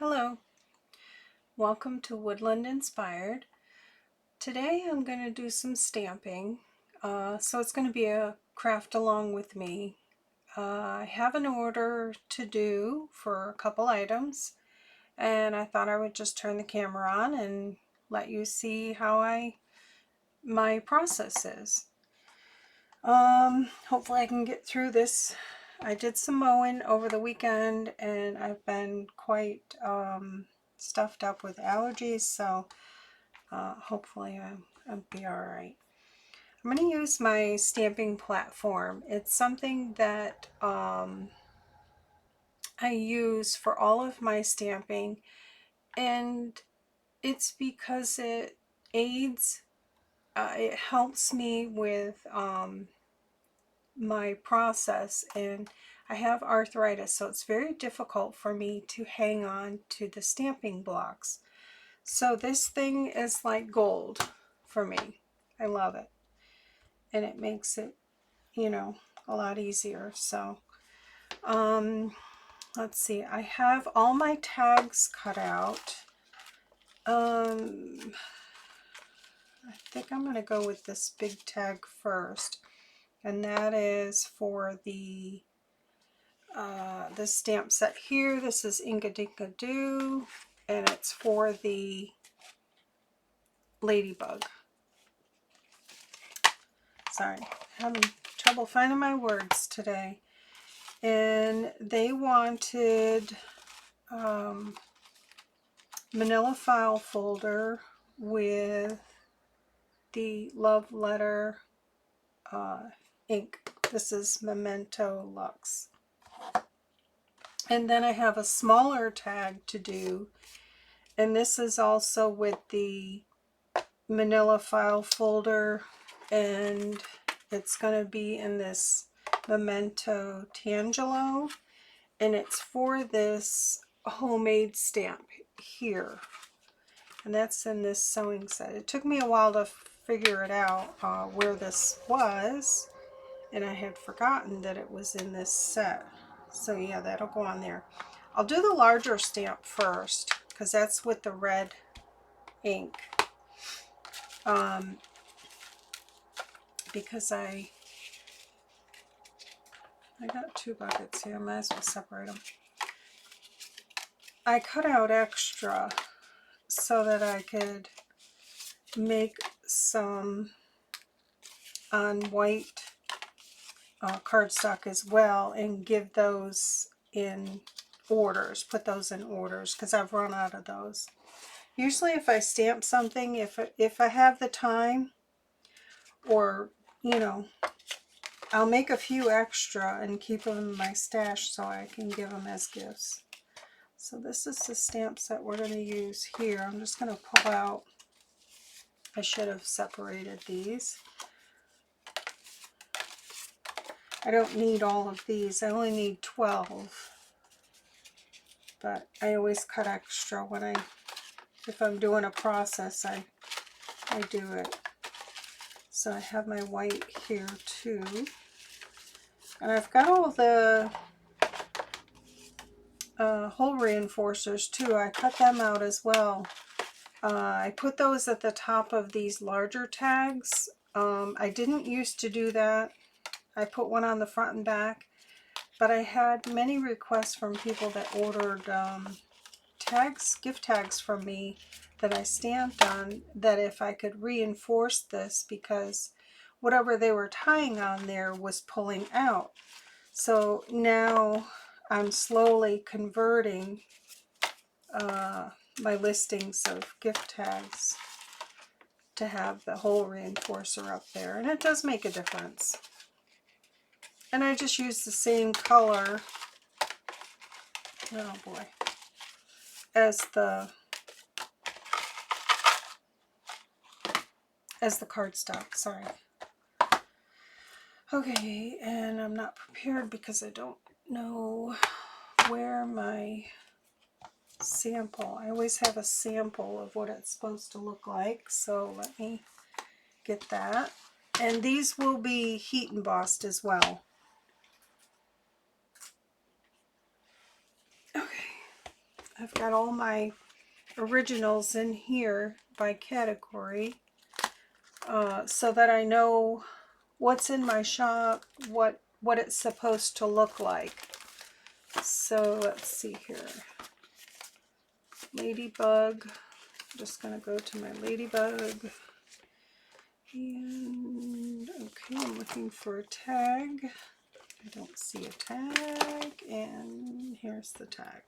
Hello, welcome to Woodland Inspired. Today I'm going to do some stamping, so it's going to be a craft along with me. I have an order to do for a couple items, and I thought I would just turn the camera on and let you see how my process is. Hopefully I can get through this. I did some mowing over the weekend and I've been quite stuffed up with allergies, so hopefully I'll be alright. I'm going to use my stamping platform. It's something that I use for all of my stamping, and it's because it aids, it helps me with my process, and I have arthritis, so it's very difficult for me to hang on to the stamping blocks. So this thing is like gold for me. I love it, and it makes it, a lot easier. So let's see, I have all my tags cut out. I think I'm going to go with this big tag first, and that is for the stamp set here. This is Inka Dinka Doo, and it's for the ladybug. Sorry, having trouble finding my words today. And they wanted manila file folder with the love letter ink. This is Memento Lux. And then I have a smaller tag to do, and this is also with the manila file folder, and it's going to be in this Memento Tangelo, and it's for this homemade stamp here, and that's in this sewing set. It took me a while to figure it out where this was, and I had forgotten that it was in this set. So yeah, that'll go on there. I'll do the larger stamp first because that's with the red ink, because I got two buckets here. I might as well separate them. I cut out extra so that I could make some on white cardstock as well, and give those in orders, put those in orders, because I've run out of those. Usually if I stamp something, if I have the time, or I'll make a few extra and keep them in my stash so I can give them as gifts. So this is the stamp set we're going to use here. I'm just going to pull out, I should have separated these. I don't need all of these. I only need 12. But I always cut extra when if I'm doing a process, I do it. So I have my white here too. And I've got all the hole reinforcers too. I cut them out as well. I put those at the top of these larger tags. I didn't used to do that. I put one on the front and back, but I had many requests from people that ordered tags, gift tags from me that I stamped on, that if I could reinforce this, because whatever they were tying on there was pulling out. So now I'm slowly converting my listings of gift tags to have the hole reinforcer up there, and it does make a difference. And I just use the same color, oh boy, as the cardstock, sorry. Okay, and I'm not prepared because I don't know where my sample, I always have a sample of what it's supposed to look like, so let me get that. And these will be heat embossed as well. Okay, I've got all my originals in here by category, so that I know what's in my shop, what it's supposed to look like. So let's see here. Ladybug. I'm just going to go to my ladybug. And okay, I'm looking for a tag. I don't see a tag, and here's the tag.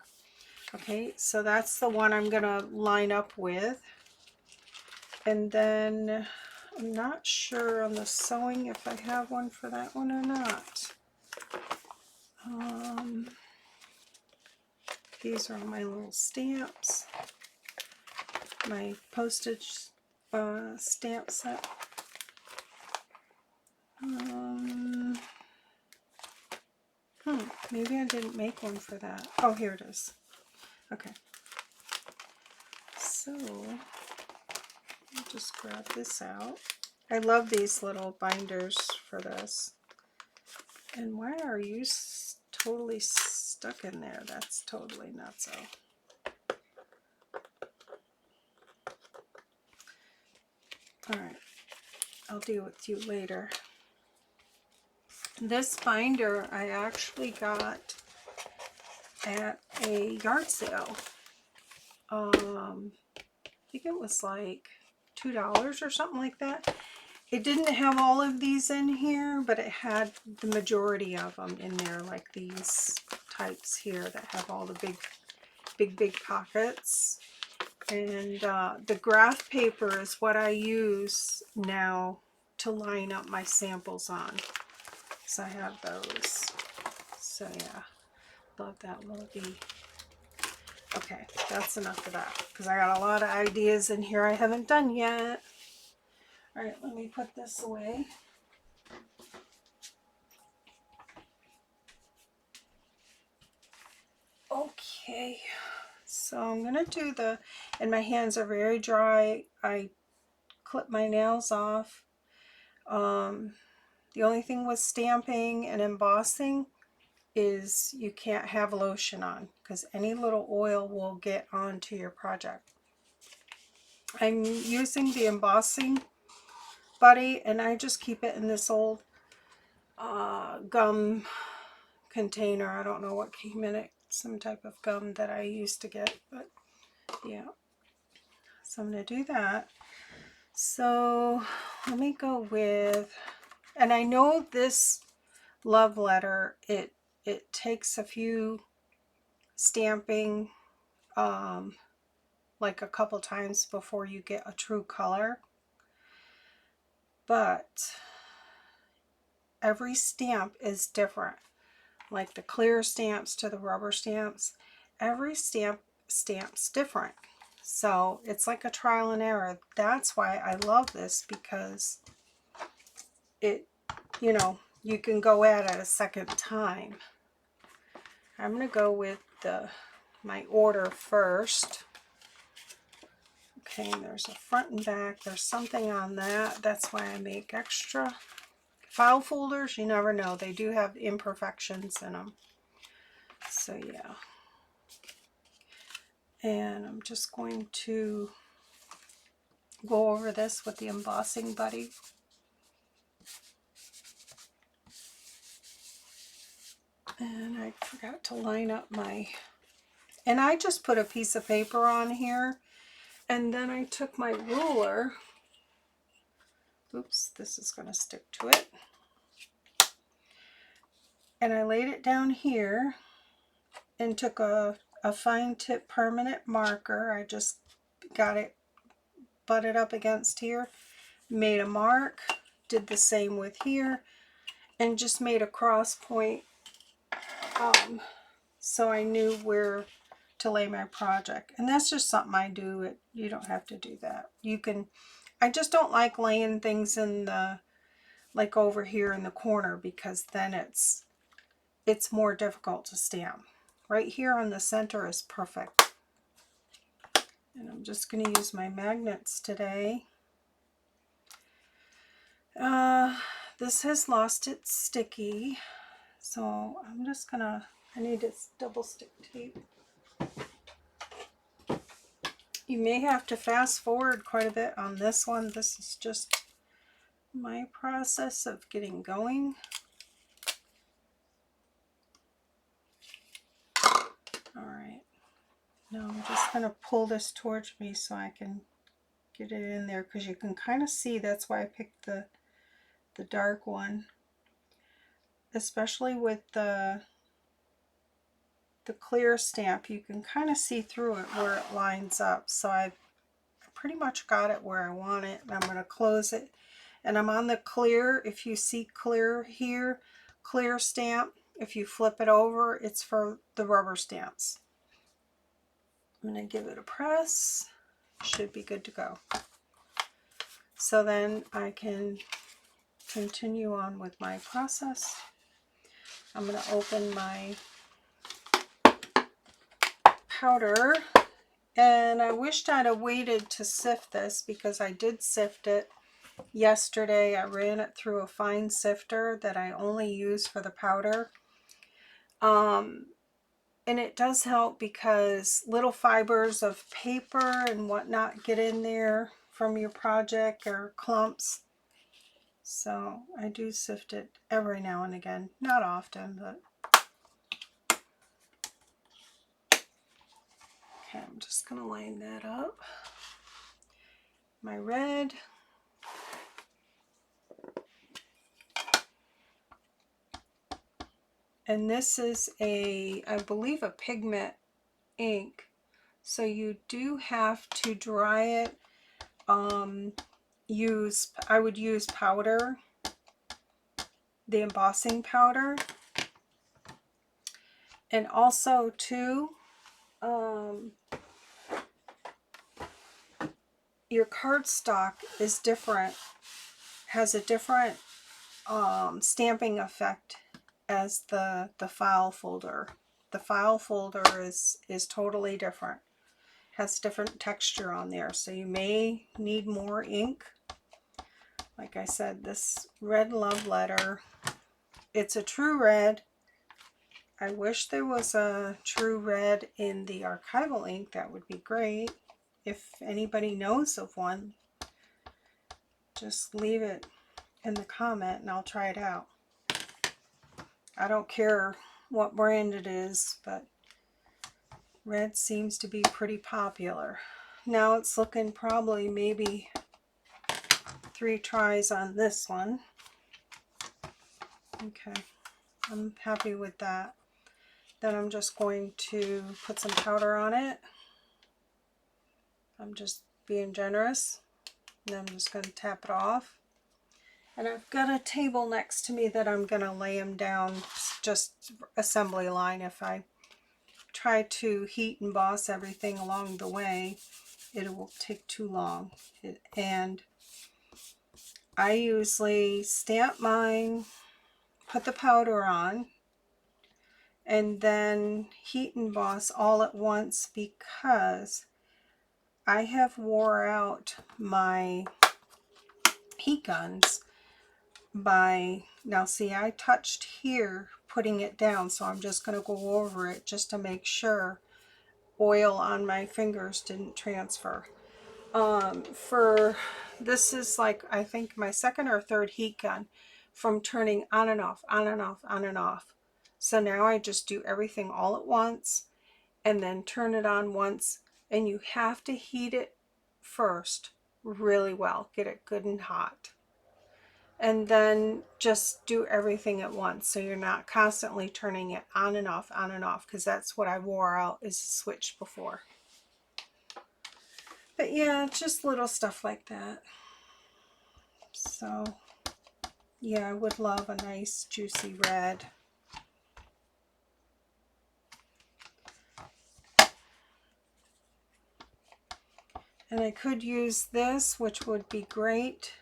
Okay, so that's the one I'm going to line up with. And then I'm not sure on the sewing if I have one for that one or not. These are my little stamps, my postage stamp set. Maybe I didn't make one for that. Oh, here it is. Okay. So, I'll just grab this out. I love these little binders for this. And why are you totally stuck in there? That's totally nutso. Alright, I'll deal with you later. This binder I actually got at a yard sale. I think it was like $2 or something like that. It didn't have all of these in here, but it had the majority of them in there, like these types here that have all the big pockets. And the graph paper is what I use now to line up my samples on. So I have those. So yeah, love that little bee. Okay, that's enough of that, because I got a lot of ideas in here I haven't done yet. All right, let me put this away. Okay, so I'm gonna do and my hands are very dry. I clip my nails off. The only thing with stamping and embossing is you can't have lotion on, because any little oil will get onto your project. I'm using the embossing buddy, and I just keep it in this old gum container. I don't know what came in it, some type of gum that I used to get, but yeah. So I'm going to do that. So let me go with, and I know this love letter, it takes a few stamping, like a couple times before you get a true color, but every stamp is different. Like the clear stamps to the rubber stamps, every stamp's different. So it's like a trial and error. That's why I love this, because it, you know, you can go at it a second time. I'm going to go with my order first. Okay, there's a front and back. There's something on that. That's why I make extra file folders. You never know. They do have imperfections in them. So yeah. And I'm just going to go over this with the embossing buddy. And I forgot to line up and I just put a piece of paper on here, and then I took my ruler. Oops, this is going to stick to it. And I laid it down here and took a fine tip permanent marker. I just got it butted up against here, made a mark, did the same with here, and just made a cross point, so I knew where to lay my project. And that's just something I do. You don't have to do that. You can, I just don't like laying things in the, like over here in the corner, because then it's more difficult to stamp. Right here on the center is perfect. And I'm just going to use my magnets today. This has lost its sticky, so I'm just gonna, I need this double stick tape. You may have to fast forward quite a bit on this one. This is just my process of getting going. All right. Now I'm just going to pull this towards me so I can get it in there, because you can kind of see, that's why I picked the dark one. Especially with the clear stamp, you can kind of see through it where it lines up. So I pretty much got it where I want it. And I'm going to close it. And I'm on the clear. If you see clear here, clear stamp. If you flip it over, it's for the rubber stamps. I'm going to give it a press. Should be good to go. So then I can continue on with my process. I'm going to open my powder, and I wished I'd have waited to sift this, because I did sift it yesterday. I ran it through a fine sifter that I only use for the powder. And it does help, because little fibers of paper and whatnot get in there from your project, or clumps. So I do sift it every now and again. Not often, but okay, I'm just going to line that up. My red. And this is I believe a pigment ink. So you do have to dry it. I would use powder, the embossing powder. And also too, your cardstock is different, has a different stamping effect as the file folder. The file folder is totally different. Has different texture on there, so you may need more ink. Like I said, this red love letter, it's a true red. I wish there was a true red in the archival ink. That would be great. If anybody knows of one, just leave it in the comment and I'll try it out. I don't care what brand it is, but red seems to be pretty popular. Now it's looking probably maybe 3 tries on this one. Okay, I'm happy with that. Then I'm just going to put some powder on it. I'm just being generous. And I'm just going to tap it off. And I've got a table next to me that I'm going to lay them down, just assembly line. If I try to heat emboss everything along the way, it will take too long. And I usually stamp mine, put the powder on, and then heat emboss all at once, because I have wore out my heat guns by, now see, I touched here putting it down, so I'm just going to go over it just to make sure oil on my fingers didn't transfer. This is like, I think my second or third heat gun from turning on and off, on and off, on and off. So now I just do everything all at once and then turn it on once, and you have to heat it first really well, get it good and hot, and then just do everything at once, so you're not constantly turning it on and off, because that's what I wore out, is the switch before. But yeah, just little stuff like that. So yeah, I would love a nice juicy red. And I could use this, which would be great,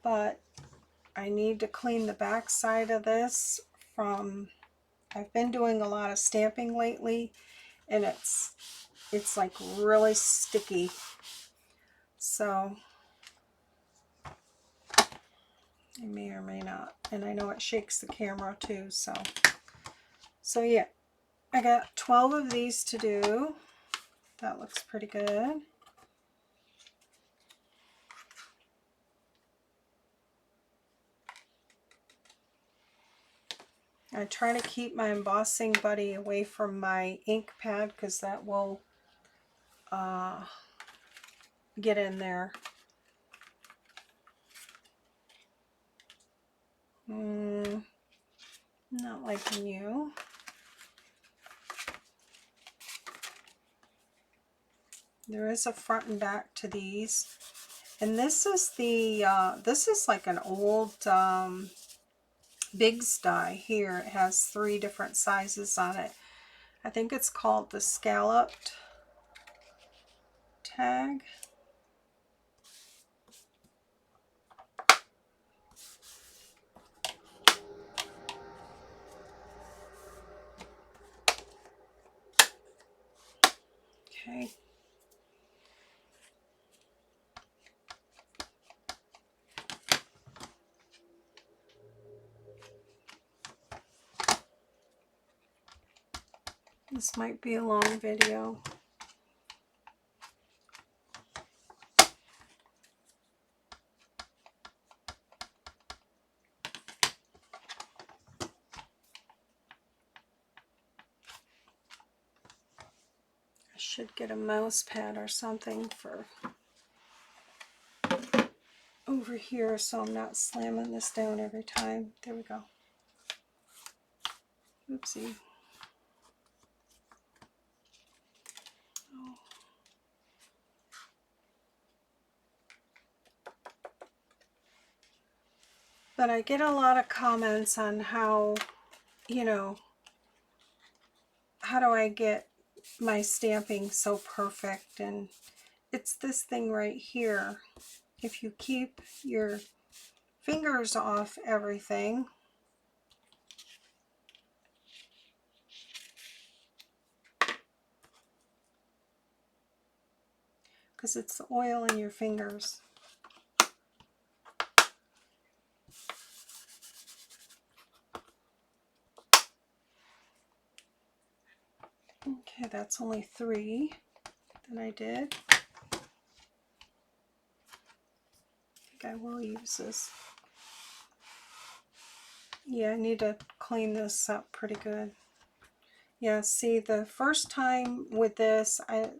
but I need to clean the back side of this from, I've been doing a lot of stamping lately, and it's like really sticky. So I may or may not, and I know it shakes the camera too, so yeah, I got 12 of these to do. That looks pretty good. I try to keep my embossing buddy away from my ink pad because that will get in there. Not liking you. There is a front and back to these. And this is the, this is like an old Big's die here. It has 3 different sizes on it. I think it's called the scalloped tag. Okay. This might be a long video. I should get a mouse pad or something for over here so I'm not slamming this down every time. There we go. Oopsie. Oh. But I get a lot of comments on how, you know, how do I get my stamping so perfect? And it's this thing right here. If you keep your fingers off everything, because it's the oil in your fingers. Okay, that's only 3 that I did. I think I will use this. Yeah, I need to clean this up pretty good. Yeah, see, the first time with this, I've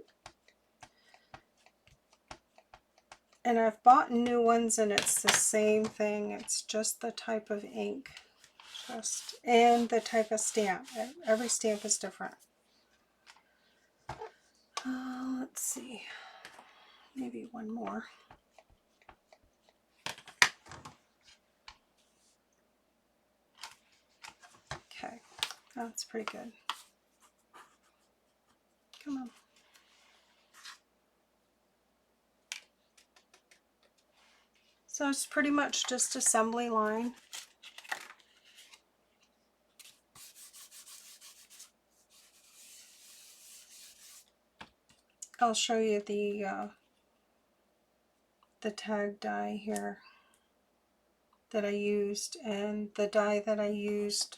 bought new ones and it's the same thing. It's just the type of ink, and the type of stamp. Every stamp is different. Let's see, maybe one more. Okay, that's pretty good. Come on. So it's pretty much just assembly line. I'll show you the tag die here that I used, and the die that I used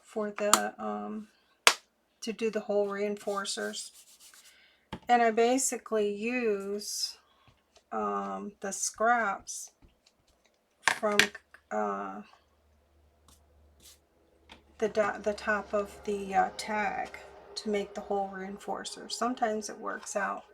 for the to do the hole reinforcers. And I basically use the scraps from the top of the tag to make the hole reinforcer. Sometimes it works out.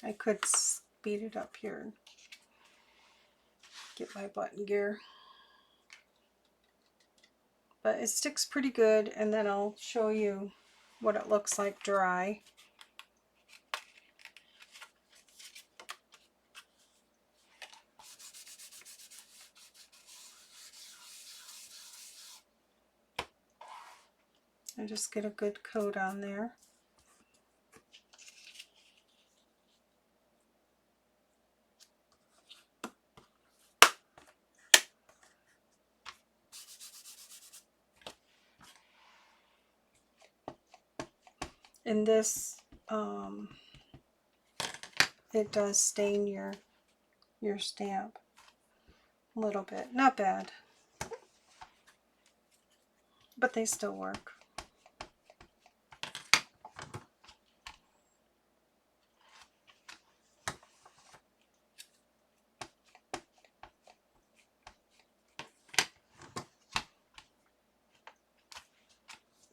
I could speed it up here and get my button gear. But it sticks pretty good, and then I'll show you what it looks like dry. I just get a good coat on there. And this, it does stain your stamp a little bit. Not bad, but they still work.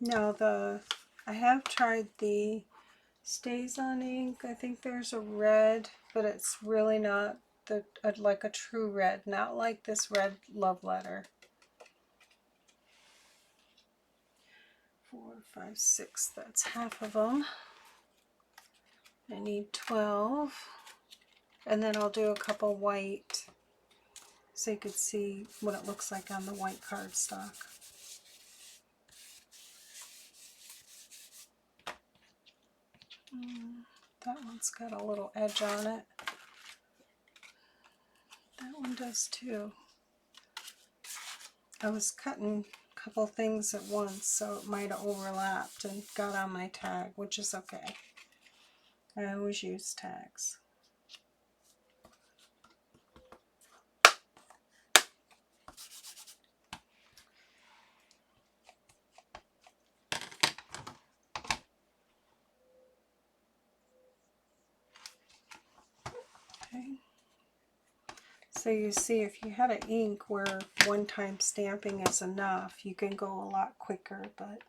Now I have tried the Stays on ink. I think there's a red, but it's really not like a true red, not like this red love letter. 4, 5, 6, that's half of them. I need 12. And then I'll do a couple white so you could see what it looks like on the white cardstock. That one's got a little edge on it. That one does too. I was cutting a couple things at once, so it might have overlapped and got on my tag, which is okay. I always use tags. Okay. So you see, if you had an ink where one-time stamping is enough, you can go a lot quicker, but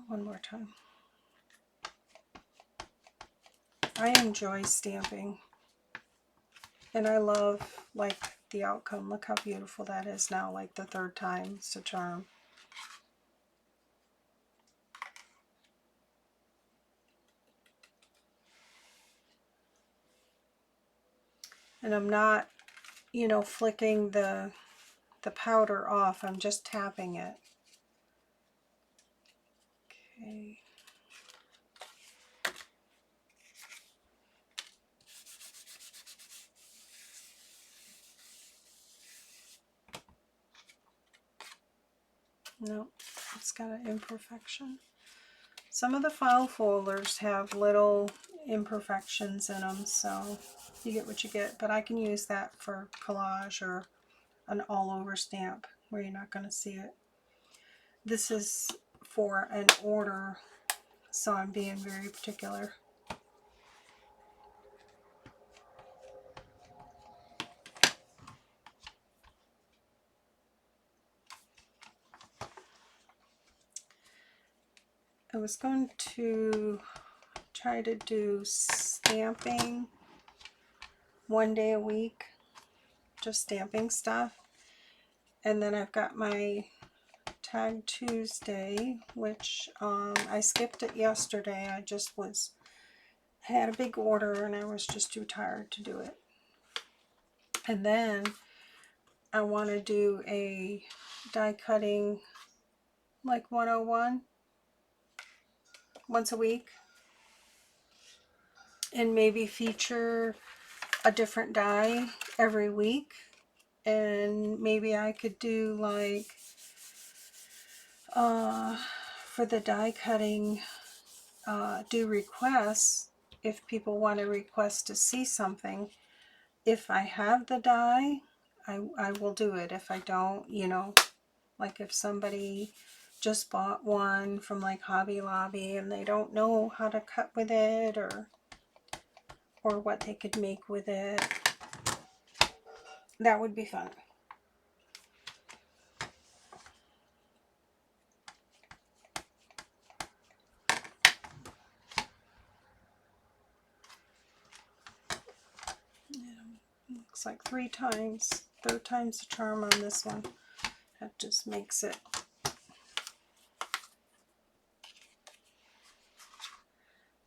one more time. I enjoy stamping, and I love, like, the outcome. Look how beautiful that is now, like the third time's a charm. And I'm not, you know, flicking the powder off. I'm just tapping it. Okay. No, it's got an imperfection. Some of the file folders have little imperfections in them, so you get what you get. But I can use that for collage or an all-over stamp where you're not going to see it. This is for an order, so I'm being very particular. I was going to try to do stamping one day a week, just stamping stuff. And then I've got my Tag Tuesday, which I skipped it yesterday. I had a big order and I was just too tired to do it. And then I want to do a die cutting like 101 once a week, and maybe feature a different die every week. And maybe I could do like for the die cutting, do requests if people want to request to see something. If I have the die, I will do it. If I don't, you know, like if somebody just bought one from like Hobby Lobby and they don't know how to cut with it or what they could make with it, that would be fun. Looks like 3 times. Third time's the charm on this one. That just makes it.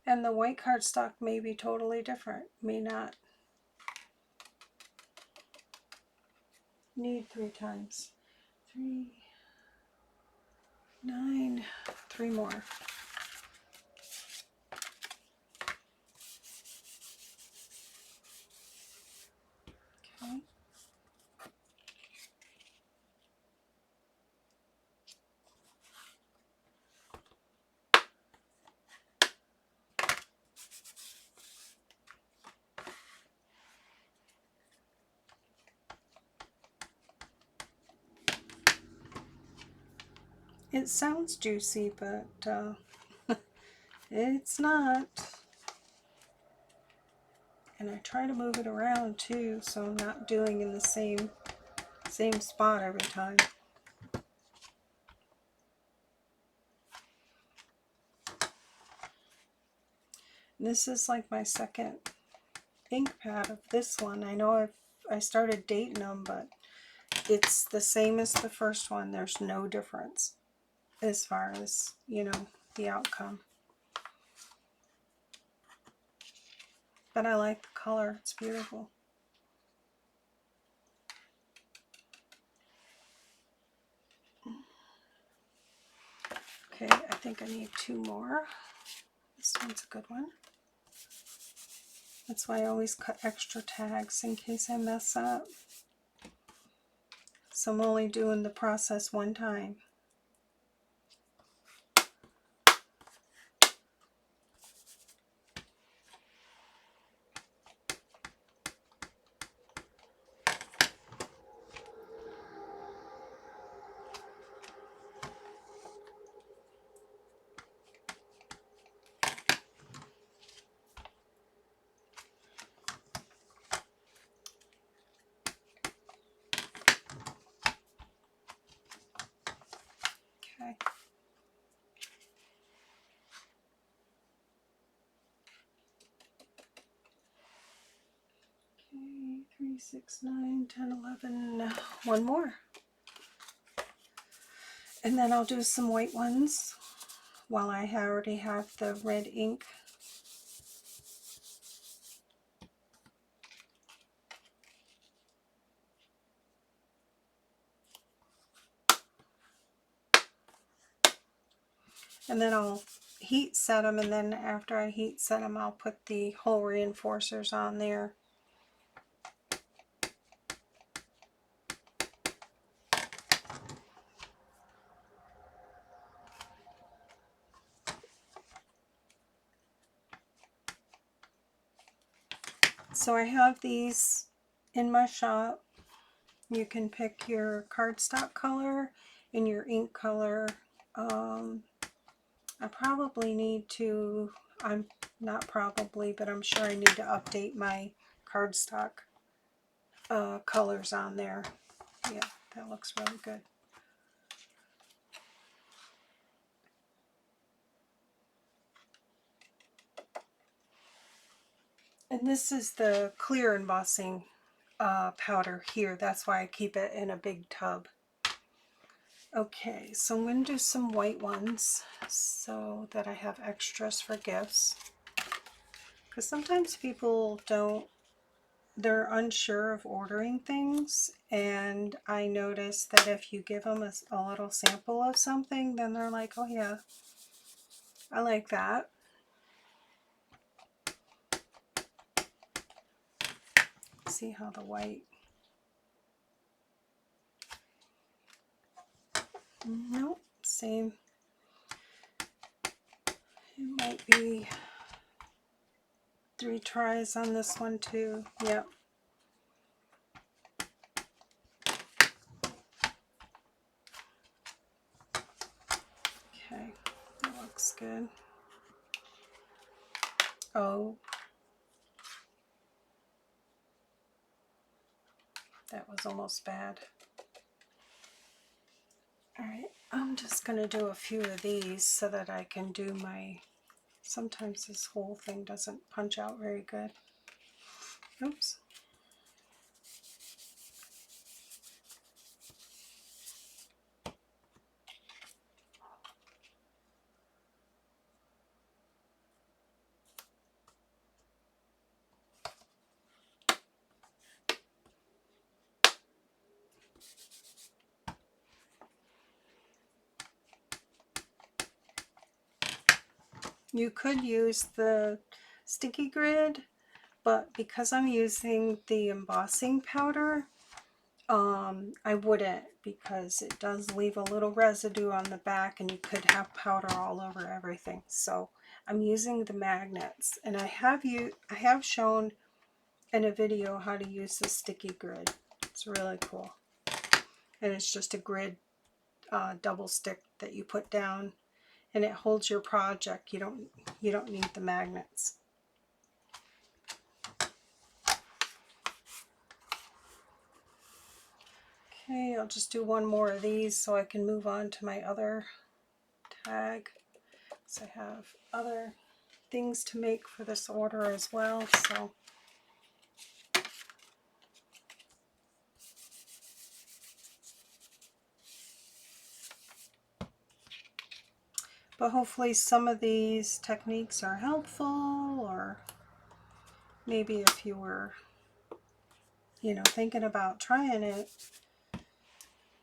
And the white cardstock may be totally different. May not need 3 times. 3, 9, 3 more. Okay. It sounds juicy, but it's not. And I try to move it around too, so I'm not doing in the same spot every time. This is like my second ink pad of this one. I know I started dating them, but it's the same as the first one. There's no difference as far as, you know, the outcome. But I like the color. It's beautiful. Okay, I think I need 2 more. This one's a good one. That's why I always cut extra tags in case I mess up. So I'm only doing the process one time. Okay. Okay, 3, 6, 9, 10, 11. One more. And then I'll do some white ones while I already have the red ink. And then I'll heat set them, and then after I heat set them, I'll put the hole reinforcers on there. So I have these in my shop. You can pick your cardstock color and your ink color. I probably need to, I'm not probably, but I'm sure I need to update my cardstock colors on there. Yeah, that looks really good. And this is the clear embossing powder here. That's why I keep it in a big tub. Okay, so I'm going to do some white ones so that I have extras for gifts. Because sometimes people they're unsure of ordering things, and I notice that if you give them a little sample of something, then they're like, oh yeah, I like that. See how the white, nope, same. It might be 3 tries on this one too. Yep. Okay, that looks good. Oh, that was almost bad. Alright, I'm just going to do a few of these so that I can do my, sometimes this whole thing doesn't punch out very good. Oops. You could use the sticky grid, but because I'm using the embossing powder, I wouldn't, because it does leave a little residue on the back and you could have powder all over everything. So I'm using the magnets, and I have shown in a video how to use the sticky grid. It's really cool. And it's just a grid double stick that you put down, and it holds your project. You don't need the magnets. Okay, I'll just do one more of these so I can move on to my other tag. So I have other things to make for this order as well. So but hopefully some of these techniques are helpful, or maybe if you were, you know, thinking about trying it,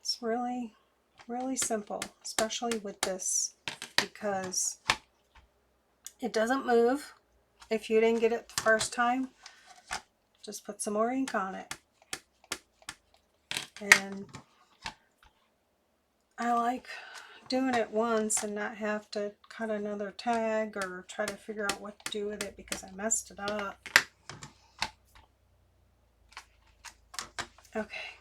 it's really, really simple, especially with this, because it doesn't move. If you didn't get it the first time, just put some more ink on it. And I like doing it once and not have to cut another tag or try to figure out what to do with it because I messed it up. Okay.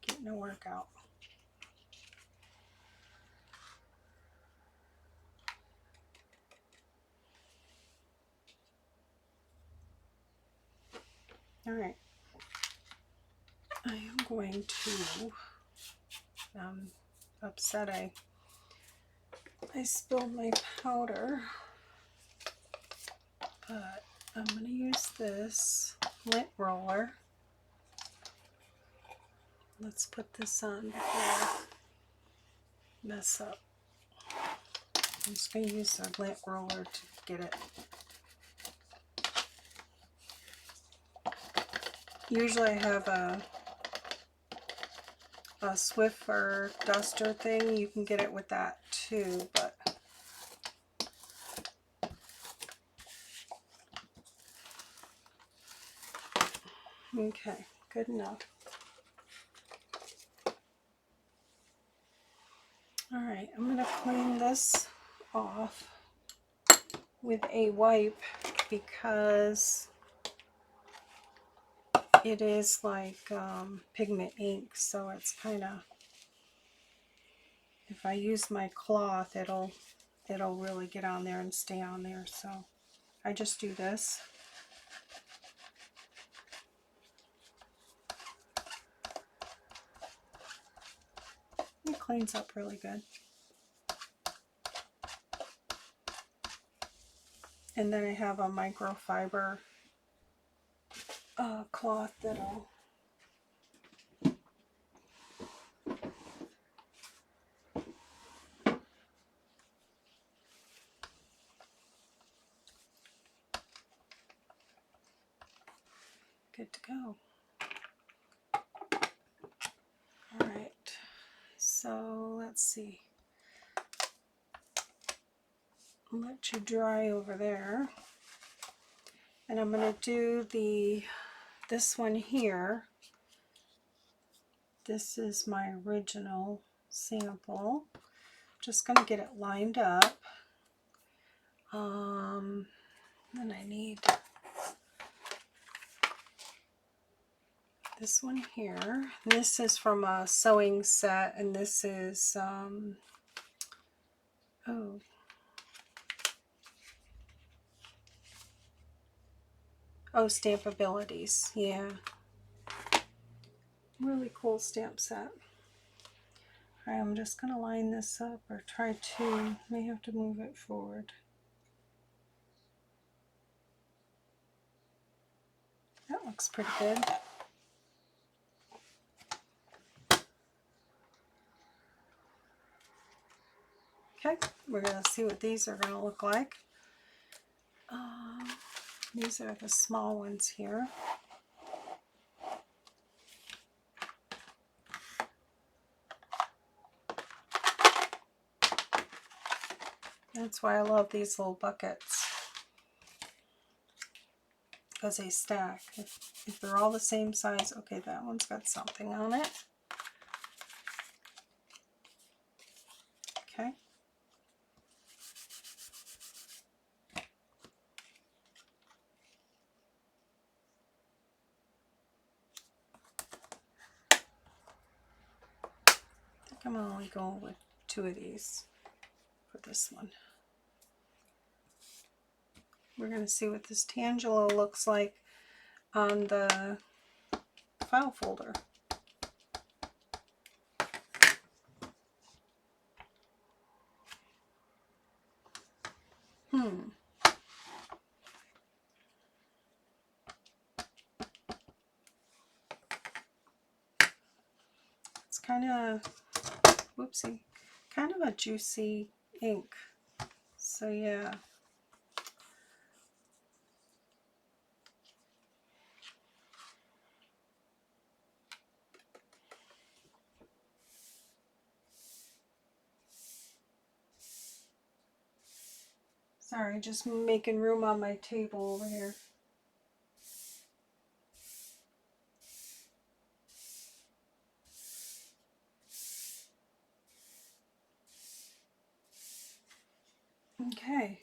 Getting a workout. All right. I am going to, upset I spilled my powder, but I'm going to use this lint roller. Let's put this on before I mess up. I'm just going to use the lint roller to get it. Usually I have a Swiffer duster thing. You can get it with that too, but okay, good enough. All right, I'm going to clean this off with a wipe because it is like pigment ink, so it's kind of, if I use my cloth, it'll really get on there and stay on there. So I just do this. It cleans up really good. And then I have a microfiber cloth that'll good to go. All right, so let's see. I'll let you dry over there. And I'm going to do this one here. This is my original sample. Just going to get it lined up. Then I need this one here. This is from a sewing set, and this is Stampabilities. Yeah, really cool stamp set. All right, I'm just going to line this up, or try to. May have to move it forward. That looks pretty good. Okay, we're going to see what these are going to look like. These are the small ones here. That's why I love these little buckets, because they stack. If they're all the same size, okay, that one's got something on it. Okay. I'm only going with 2 of these for this one. We're going to see what this Tangelo looks like on the file folder. It's kind of, whoopsie, kind of a juicy ink. So yeah. Sorry, just making room on my table over here. Okay,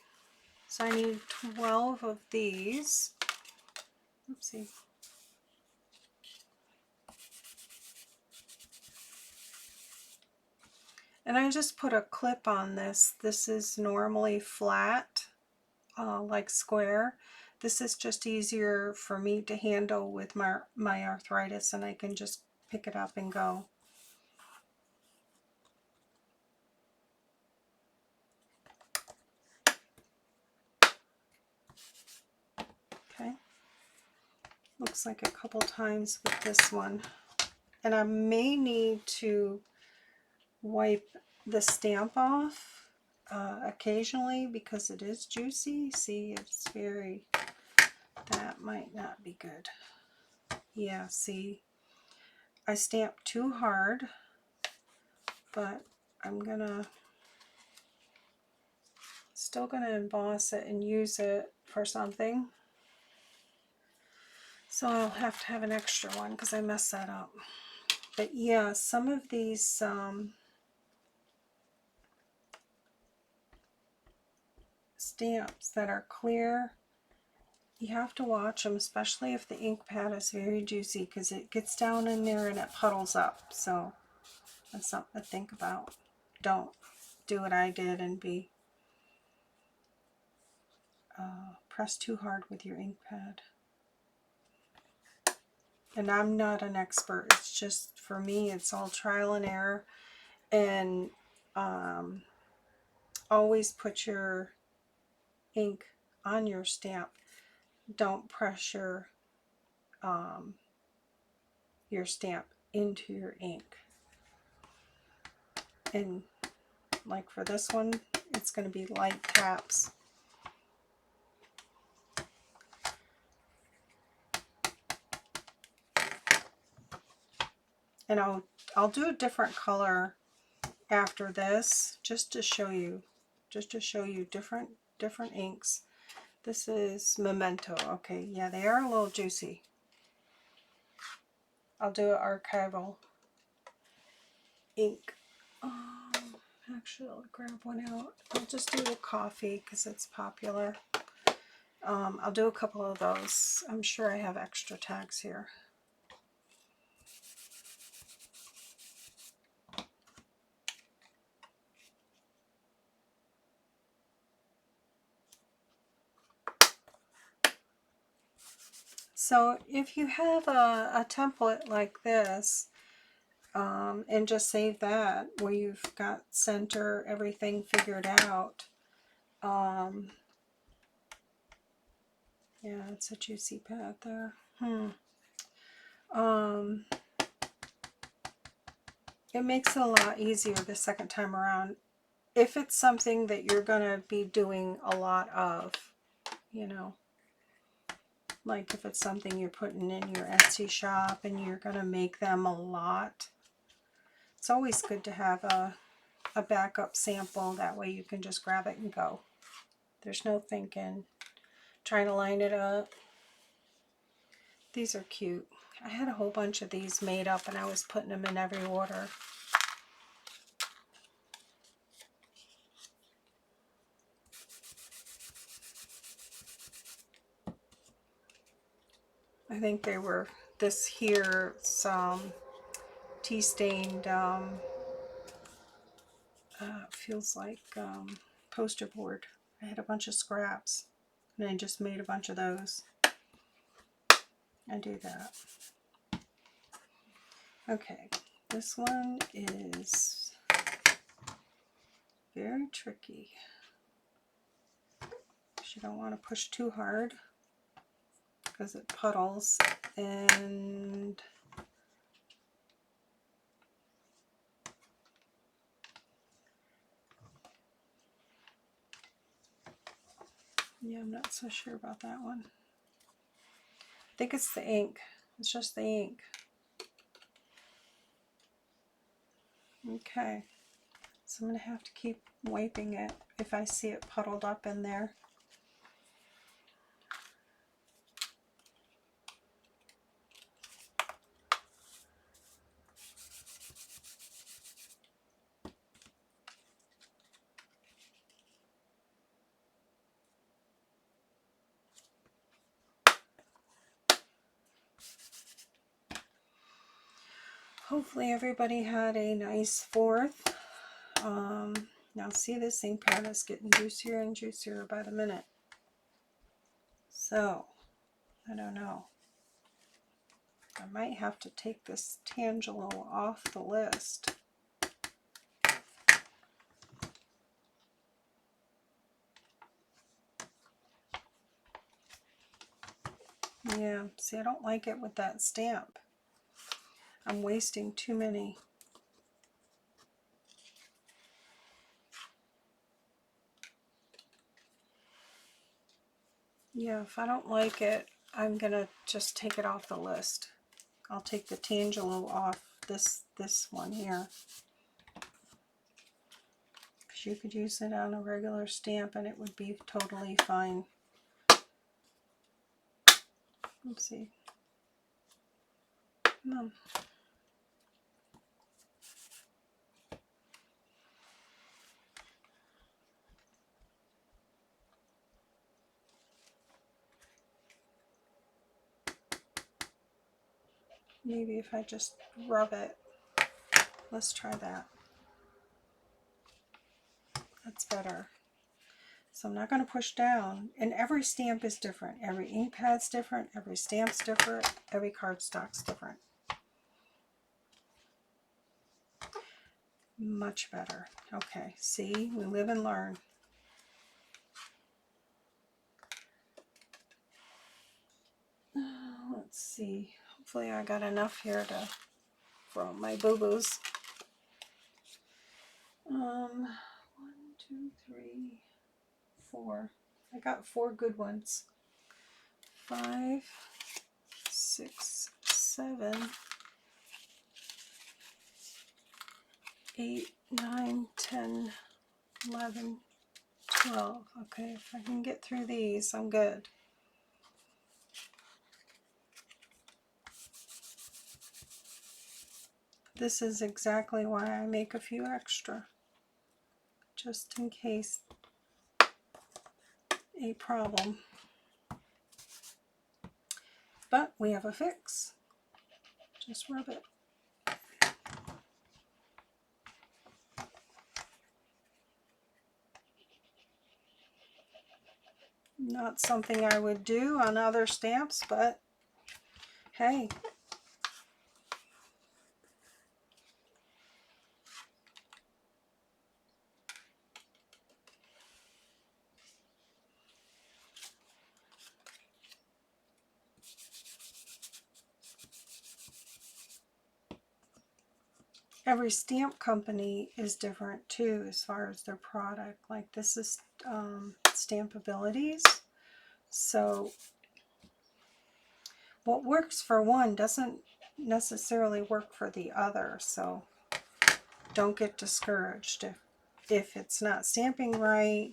so I need 12 of these. Oopsie. And I just put a clip on this. This is normally flat, like square. This is just easier for me to handle with my arthritis, and I can just pick it up and go. Okay. Looks like a couple times with this one. And I may need to wipe the stamp off occasionally because it is juicy. See, it's very, that might not be good. Yeah, see, I stamped too hard, but I'm still gonna emboss it and use it for something. So I'll have to have an extra one because I messed that up. But yeah, some of these stamps that are clear, you have to watch them, especially if the ink pad is very juicy, because it gets down in there and it puddles up. So that's something to think about. Don't do what I did and be press too hard with your ink pad. And I'm not an expert. It's just, for me, it's all trial and error. And always put your ink on your stamp. Don't pressure your stamp into your ink. And like for this one, it's going to be light taps. And I'll do a different color after this, just to show you different inks. This is Memento. Okay, yeah, they are a little juicy. I'll do an archival ink. Actually, I'll grab one out. I'll just do the coffee because it's popular. I'll do a couple of those. I'm sure I have extra tags here. So if you have a template like this, and just save that where you've got center, everything figured out. Yeah, it's a juicy pad there. It makes it a lot easier the second time around if it's something that you're gonna be doing a lot of, you know. Like if it's something you're putting in your Etsy shop and you're gonna make them a lot. It's always good to have a backup sample. That way you can just grab it and go. There's no thinking, trying to line it up. These are cute. I had a whole bunch of these made up and I was putting them in every order. I think they were, this here, some tea stained feels like poster board. I had a bunch of scraps and I just made a bunch of those. I do that. Okay, this one is very tricky. You don't want to push too hard because it puddles, and yeah, I'm not so sure about that one. I think it's the ink. It's just the ink. Okay, so I'm going to have to keep wiping it if I see it puddled up in there. Hopefully everybody had a nice 4th. Now see, this ink pad is getting juicier and juicier by the minute. So, I don't know. I might have to take this Tangelo off the list. Yeah, see, I don't like it with that stamp. I'm wasting too many. Yeah, if I don't like it, I'm gonna just take it off the list. I'll take the Tangelo off this one here. Because you could use it on a regular stamp and it would be totally fine. Let's see. No. Maybe if I just rub it. Let's try that. That's better. So I'm not going to push down. And every stamp is different. Every ink pad's different. Every stamp's different. Every cardstock's different. Much better. Okay, see, we live and learn. Let's see. Hopefully I got enough here for my boo-boos. 1, 2, 3, 4. I got 4 good ones. 5, 6, 7, 8, 9, 10, 11, 12. Okay, if I can get through these, I'm good. This is exactly why I make a few extra, just in case a problem. But we have a fix. Just rub it. Not something I would do on other stamps, but hey. Every stamp company is different too as far as their product. Like this is Stampabilities. So what works for one doesn't necessarily work for the other. So don't get discouraged if it's not stamping right.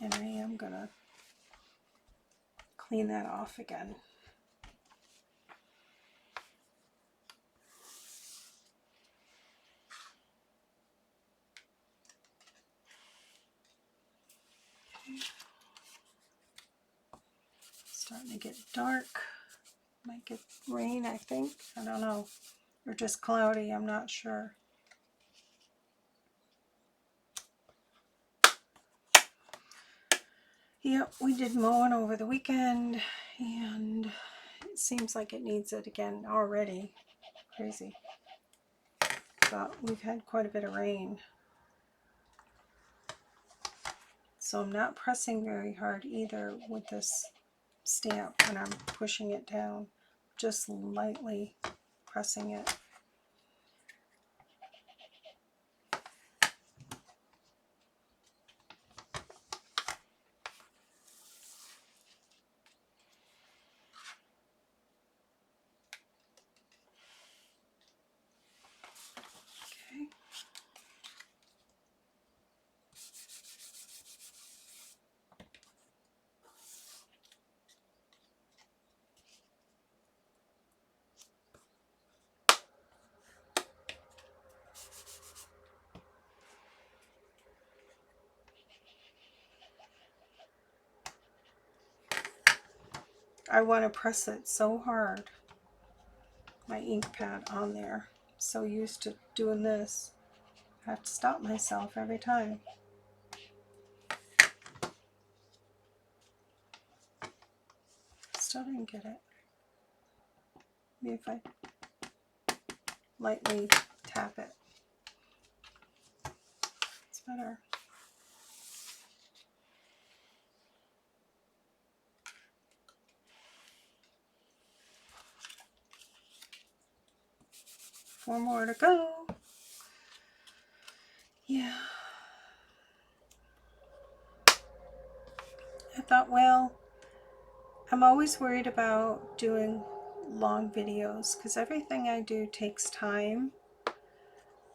And I am gonna clean that off again. Okay. Starting to get dark. Might get rain, I think. I don't know. Or just cloudy, I'm not sure. Yep, we did mowing over the weekend, and it seems like it needs it again already. Crazy. But we've had quite a bit of rain. So I'm not pressing very hard either with this stamp when I'm pushing it down. Just lightly pressing it. Okay. I want to press it so hard. My ink pad on there. So used to doing this. I have to stop myself every time. Still didn't get it. Maybe if I lightly tap it. It's better. Four more to go. Yeah. I thought, well, I'm always worried about doing long videos because everything I do takes time.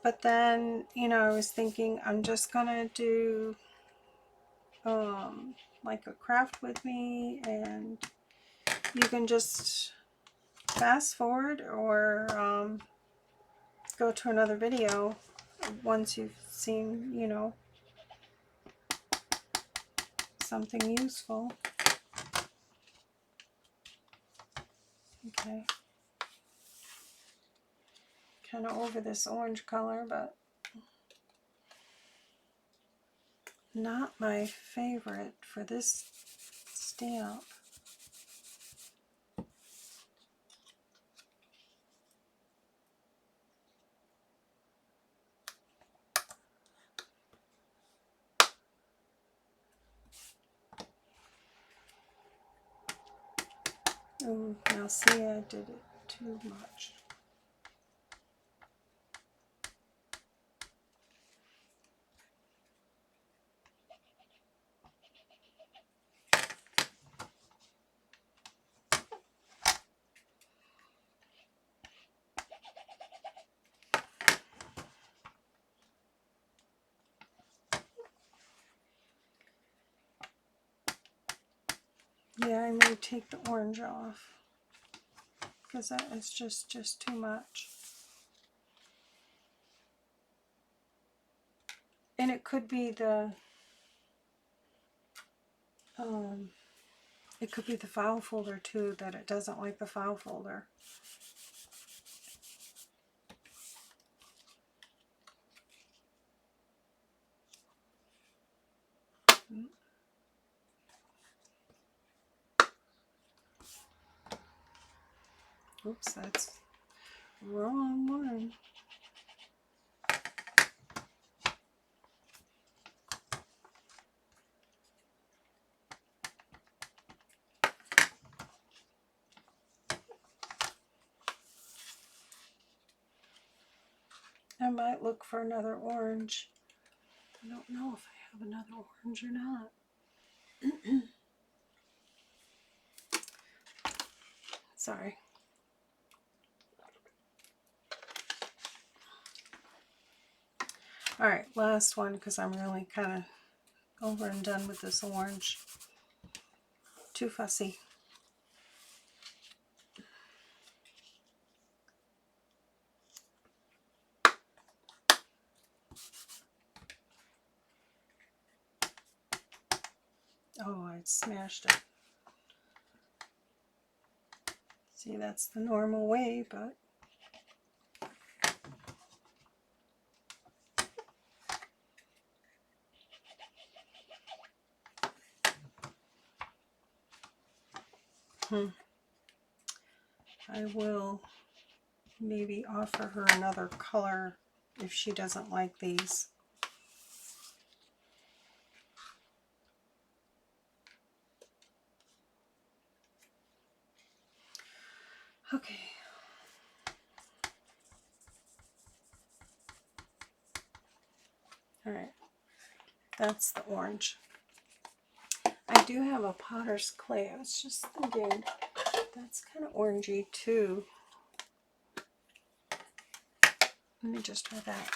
But then, you know, I was thinking I'm just gonna do like a craft with me, and you can just fast forward or go to another video once you've seen, you know, something useful. Okay. Kind of over this orange color, but not my favorite for this stamp. Oh, now see, I did it too much. Yeah, I may take the orange off because that is just too much. And it could be the file folder too, that it doesn't like the file folder. Oops, that's wrong one. I might look for another orange. I don't know if I have another orange or not. Sorry. Alright, last one because I'm really kind of over and done with this orange. Too fussy. Oh, I smashed it. See, that's the normal way, but I will maybe offer her another color if she doesn't like these. Okay. All right. That's the orange. I do have a potter's clay. I was just thinking that's kind of orangey too. Let me just try that.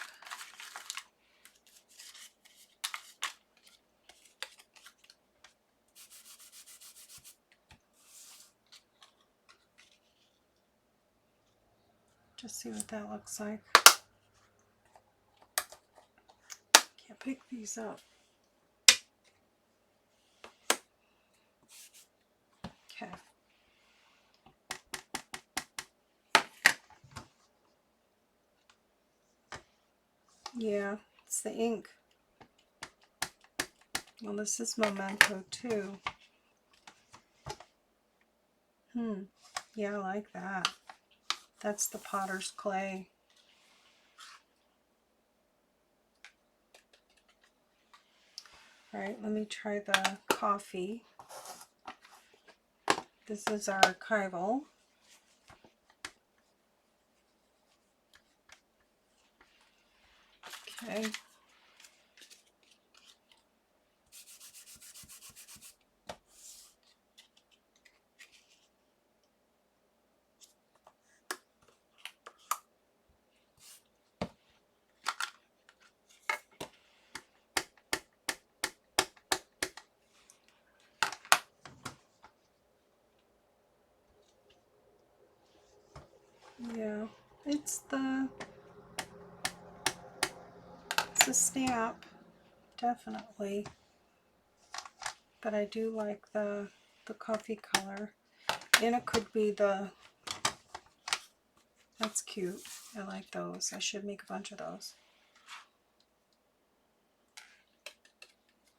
Just see what that looks like. Can't pick these up. Okay. Yeah, it's the ink. Well, this is Memento too. Yeah, I like that. That's the potter's clay. All right, let me try the coffee. This is our archival. Okay. Yeah, it's a stamp, definitely. But I do like the coffee color. And it could be that's cute. I like those. I should make a bunch of those.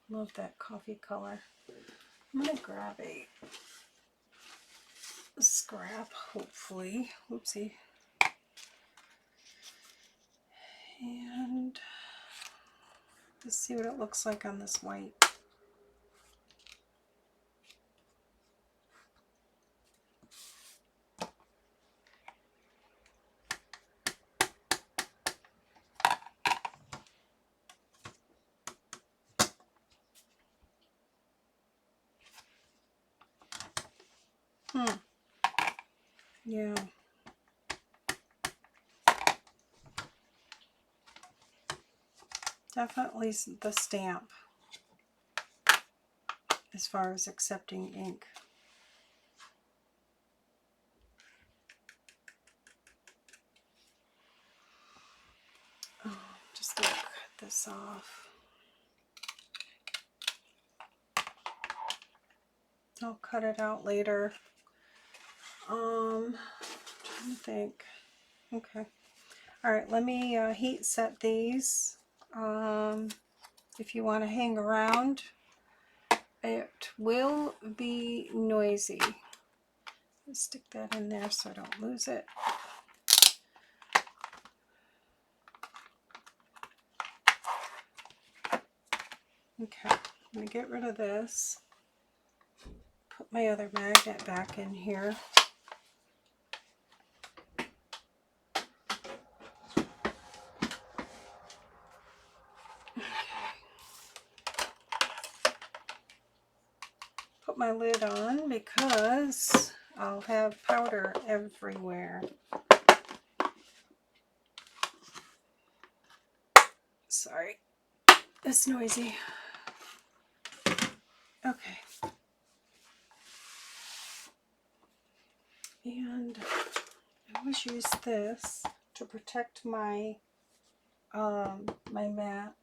Love that coffee color. I'm going to grab a scrap, hopefully. Oopsie. And let's see what it looks like on this white. Yeah. Definitely the stamp as far as accepting ink. Oh, just gonna cut this off. I'll cut it out later. Trying to think. Okay. All right, let me heat set these. If you want to hang around, it will be noisy. Let's stick that in there so I don't lose it. Okay, I'm going to get rid of this. Put my other magnet back in here. Put my lid on because I'll have powder everywhere. Sorry, it's noisy. Okay. And I always use this to protect my my mat.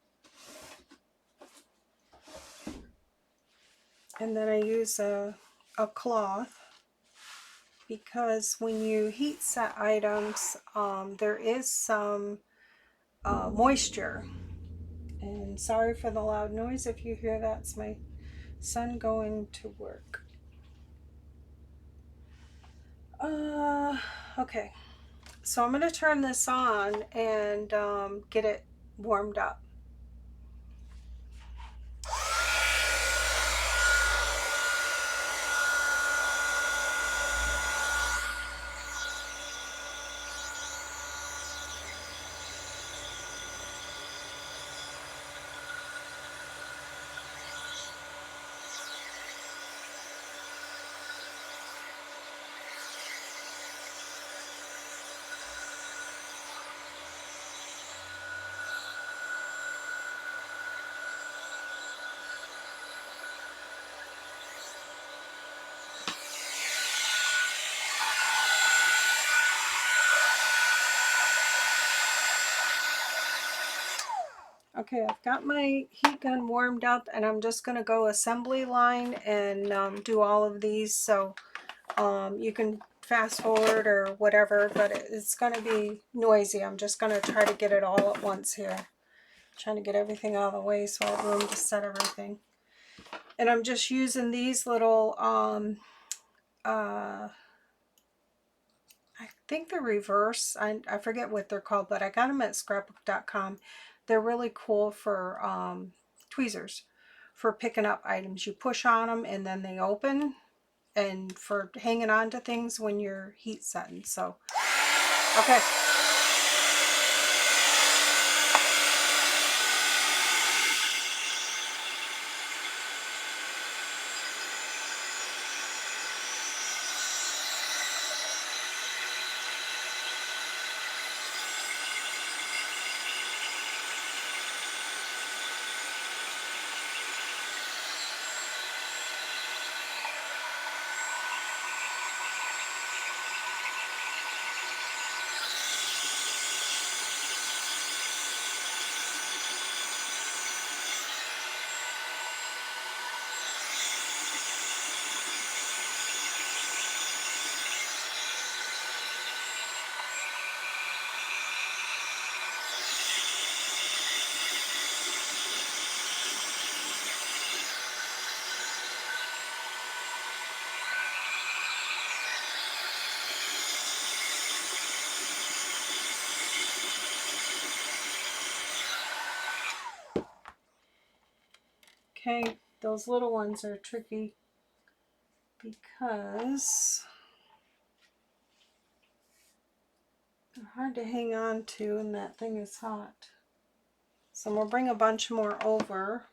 And then I use a cloth because when you heat set items, there is some moisture. And sorry for the loud noise if you hear that. It's my son going to work. Okay, so I'm going to turn this on and get it warmed up. Okay, I've got my heat gun warmed up, and I'm just going to go assembly line and do all of these. So you can fast forward or whatever, but it's going to be noisy. I'm just going to try to get it all at once here. Trying to get everything out of the way so I have room to set everything. And I'm just using these little, I think they're reverse. I forget what they're called, but I got them at scrapbook.com. They're really cool for tweezers for picking up items. You push on them and then they open, and for hanging on to things when you're heat setting. So, okay. Okay, those little ones are tricky because they're hard to hang on to and that thing is hot. So I'm going to bring a bunch more over.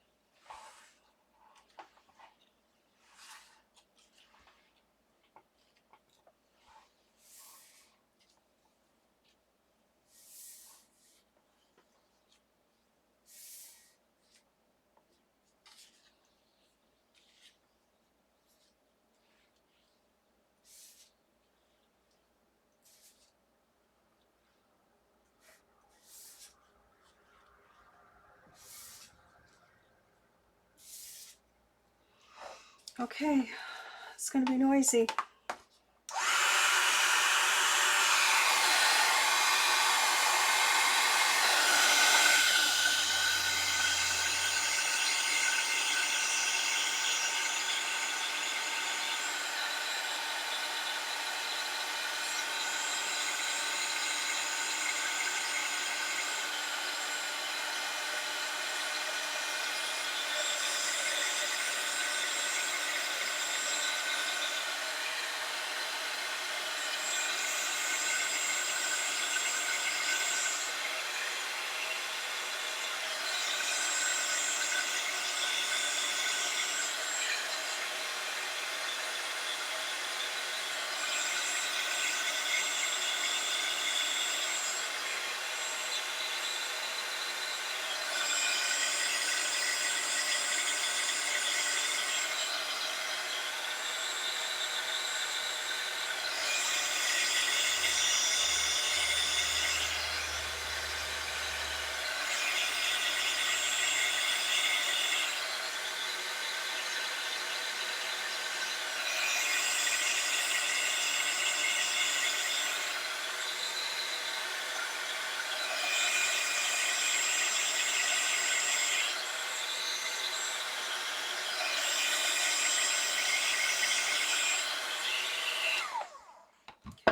Okay, it's going to be noisy.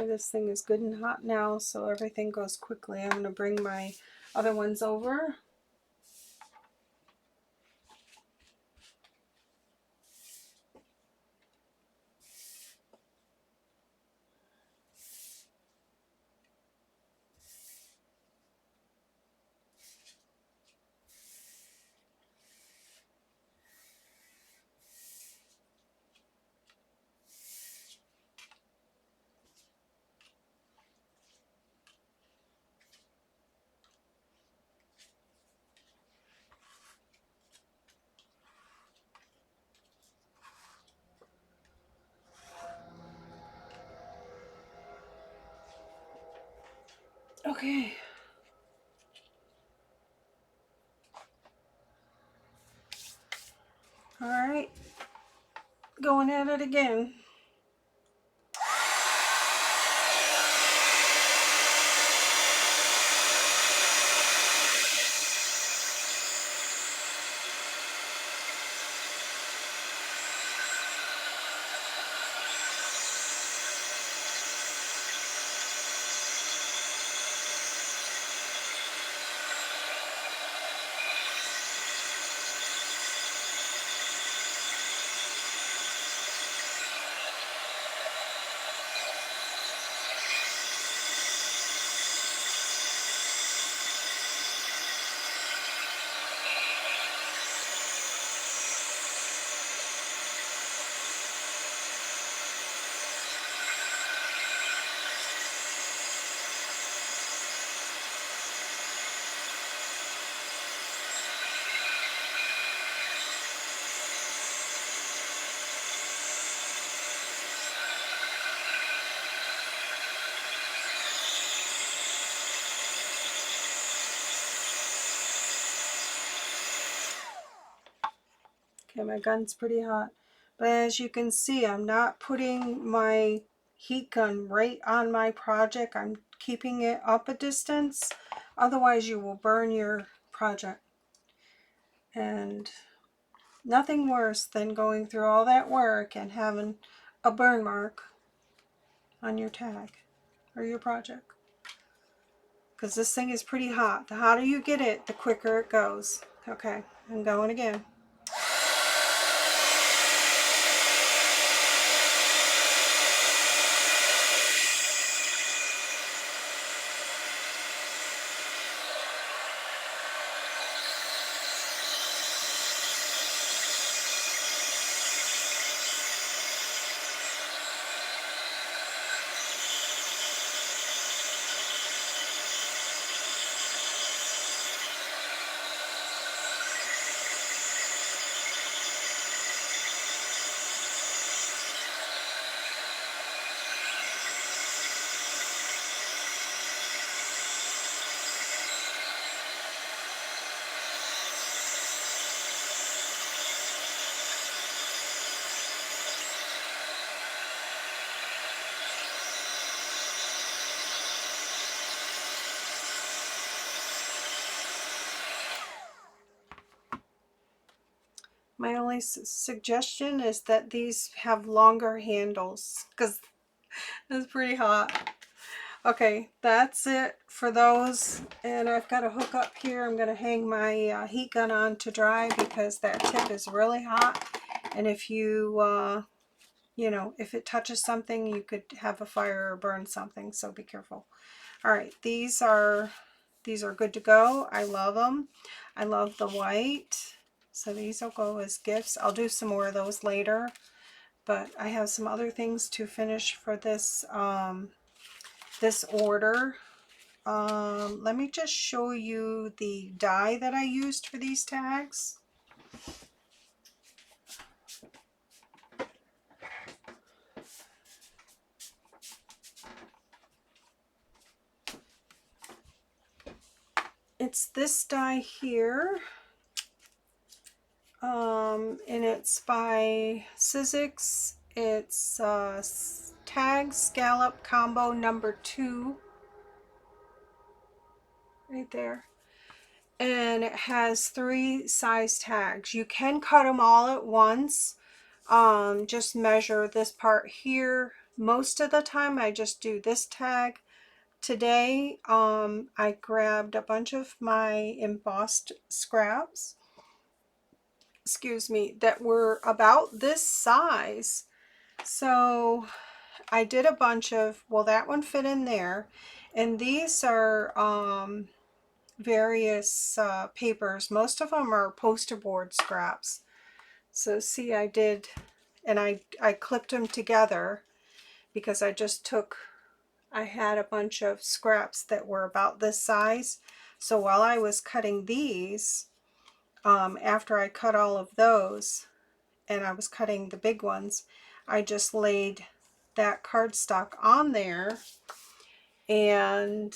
Okay, this thing is good and hot now, so everything goes quickly. I'm going to bring my other ones over. Okay. All right. Going at it again. Okay, my gun's pretty hot. But as you can see, I'm not putting my heat gun right on my project. I'm keeping it up a distance. Otherwise, you will burn your project. And nothing worse than going through all that work and having a burn mark on your tag or your project. Because this thing is pretty hot. The hotter you get it, the quicker it goes. Okay, I'm going again. My only suggestion is that these have longer handles because it's pretty hot. Okay, that's it for those. And I've got a hook up here. I'm going to hang my heat gun on to dry because that tip is really hot. And if you, you know, if it touches something, you could have a fire or burn something. So be careful. All right, these are good to go. I love them. I love the white. So these will go as gifts. I'll do some more of those later, but I have some other things to finish for this this order. Let me just show you the die that I used for these tags. It's this die here. And it's by Sizzix. It's Tag Scallop Combo number 2. Right there. And it has 3 size tags. You can cut them all at once. Just measure this part here, Most of the time I just do this tag. Today I grabbed a bunch of my embossed scraps, excuse me, that were about this size. So I did a bunch of, well, that one fit in there, and these are various papers. Most of them are poster board scraps. So see, I did, and I clipped them together because I had a bunch of scraps that were about this size. So while I was cutting these, after I cut all of those and I was cutting the big ones, I just laid that cardstock on there, and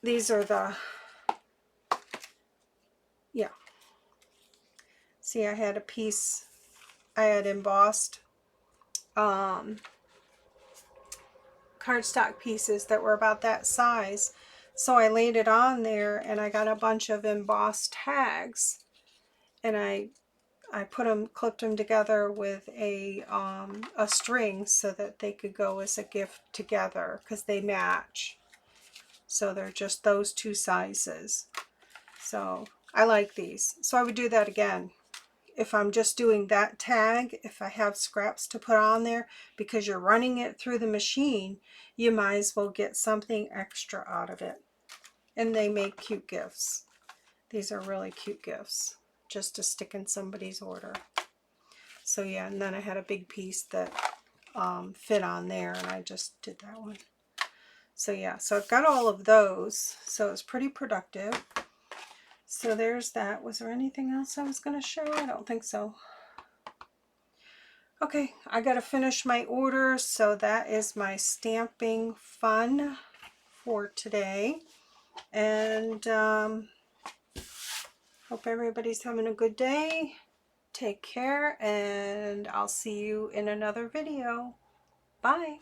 these are the, yeah, see, I had a piece, I had embossed cardstock pieces that were about that size. So I laid it on there, and I got a bunch of embossed tags, and I clipped them together with a string so that they could go as a gift together because they match. So they're just those two sizes. So I like these. So I would do that again. If I'm just doing that tag, if I have scraps to put on there, because you're running it through the machine, you might as well get something extra out of it. And they make cute gifts. These are really cute gifts just to stick in somebody's order. So yeah, and then I had a big piece that fit on there, and I just did that one. So yeah, so I've got all of those, so it's pretty productive. So there's that. Was there anything else I was going to show? I don't think so. Okay, I got to finish my order, so that is my stamping fun for today. And hope everybody's having a good day. Take care, and I'll see you in another video. Bye.